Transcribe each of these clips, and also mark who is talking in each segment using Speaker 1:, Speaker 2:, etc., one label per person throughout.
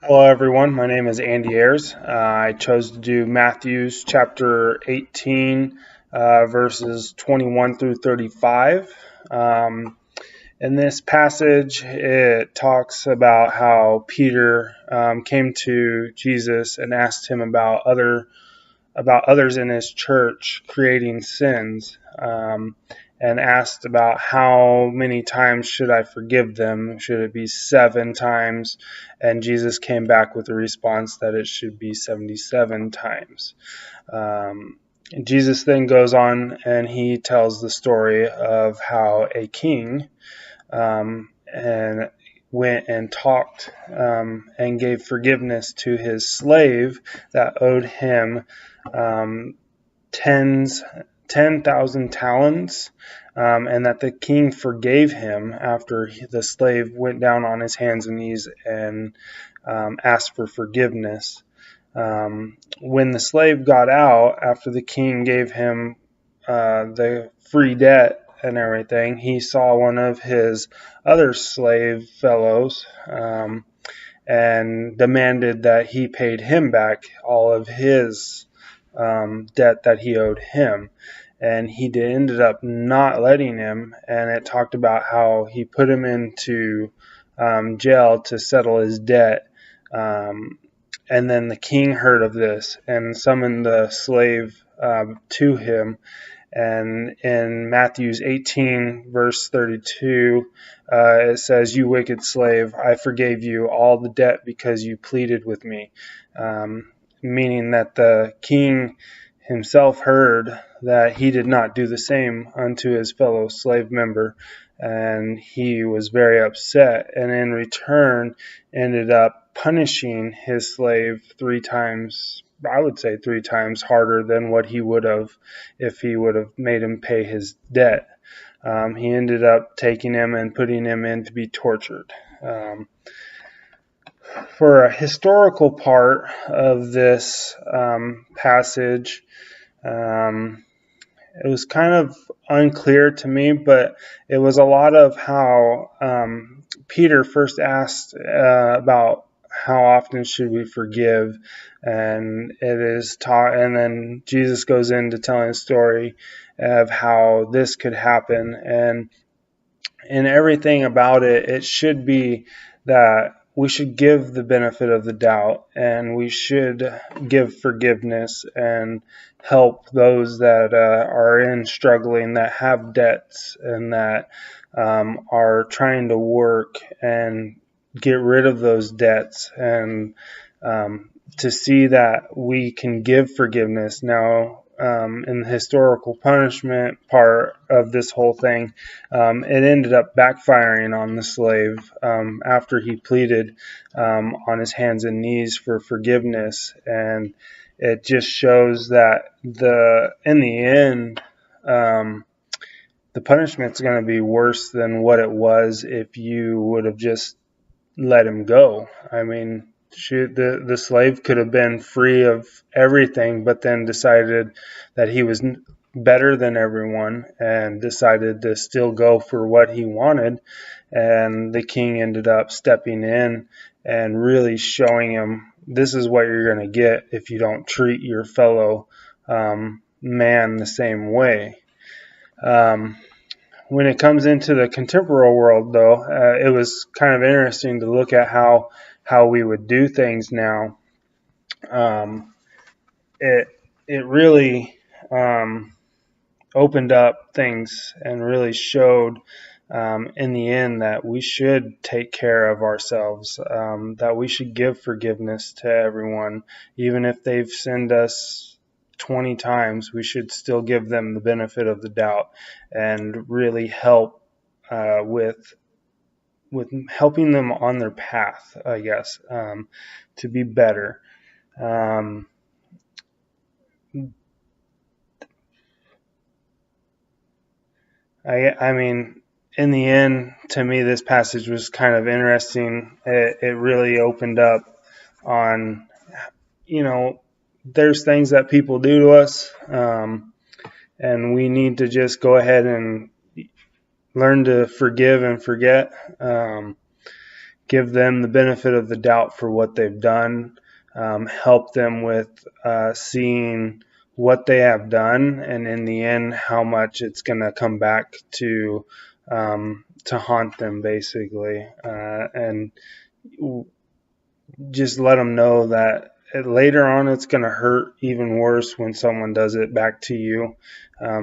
Speaker 1: Hello, everyone. My name is Andy Ayers. I chose to do Matthew's chapter 18, verses 21 through 35. In this passage, it talks about how Peter came to Jesus and asked him about others in his church creating sins, and asked about how many times should I forgive them? Should it be 7 times? And Jesus came back with a response that it should be 77 times. Jesus then goes on and he tells the story of how a king and went and talked and gave forgiveness to his slave that owed him um, 10,000 talents, and that the king forgave him after the slave went down on his hands and knees and asked for forgiveness. When the slave got out, after the king gave him the free debt and everything, he saw one of his other slave fellows and demanded that he paid him back all of his debt that he owed him. And he ended up not letting him, and it talked about how he put him into jail to settle his debt. And then the king heard of this and summoned the slave to him. And in Matthew's 18, verse 32, it says, "You wicked slave, I forgave you all the debt because you pleaded with me." Meaning that the king himself heard that he did not do the same unto his fellow slave member, and he was very upset, and in return ended up punishing his slave 3 times, I would say 3 times harder than what he would have if he would have made him pay his debt. He ended up taking him and putting him in to be tortured. For a historical part of this passage, it was kind of unclear to me, but it was a lot of how Peter first asked about how often should we forgive, and it is taught, and then Jesus goes into telling a story of how this could happen, and in everything about it, it should be that we should give the benefit of the doubt, and we should give forgiveness and help those that are in struggling, that have debts, and that are trying to work and get rid of those debts, and to see that we can give forgiveness. Now, in the historical punishment part of this whole thing, it ended up backfiring on the slave after he pleaded on his hands and knees for forgiveness. And it just shows that in the end, the punishment's going to be worse than what it was if you would have just let him go. I mean, the slave could have been free of everything, but then decided that he was better than everyone and decided to still go for what he wanted. And the king ended up stepping in and really showing him, this is what you're going to get if you don't treat your fellow man the same way. When it comes into the contemporary world, though, it was kind of interesting to look at how we would do things now. Um, it really opened up things and really showed in the end that we should take care of ourselves, that we should give forgiveness to everyone, even if they've sinned us 20 times, we should still give them the benefit of the doubt and really help with helping them on their path, I guess, to be better. Um, I mean, in the end, to me, this passage was kind of interesting. It really opened up on, there's things that people do to us, and we need to just go ahead and learn to forgive and forget. give them the benefit of the doubt for what they've done, help them with seeing what they have done, and in the end, how much it's going to come back to haunt them, basically, and just let them know that later on it's going to hurt even worse when someone does it back to you.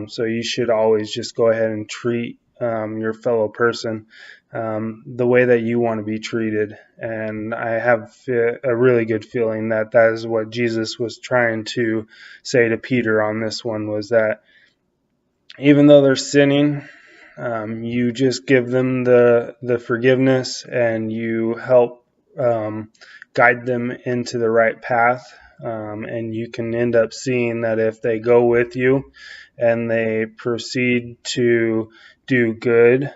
Speaker 1: So you should always just go ahead and treat your fellow person the way that you want to be treated. And I have a really good feeling that that is what Jesus was trying to say to Peter on this one, was that even though they're sinning, you just give them the forgiveness, and you help guide them into the right path. And you can end up seeing that if they go with you and they proceed to do good,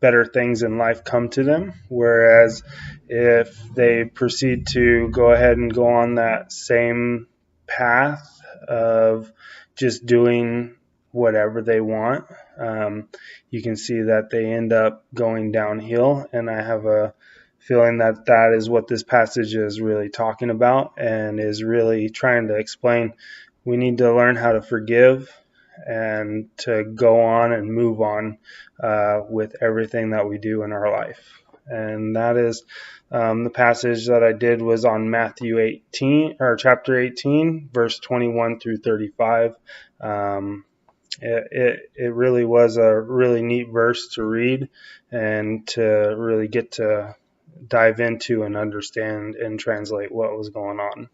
Speaker 1: better things in life come to them. Whereas if they proceed to go ahead and go on that same path of just doing whatever they want, you can see that they end up going downhill. And I have a feeling that that is what this passage is really talking about, and is really trying to explain. We need to learn how to forgive and to go on and move on with everything that we do in our life. And that is the passage that I did was on Matthew 18, or chapter 18, verse 21 through 35. It really was a really neat verse to read and to really get to dive into and understand and translate what was going on.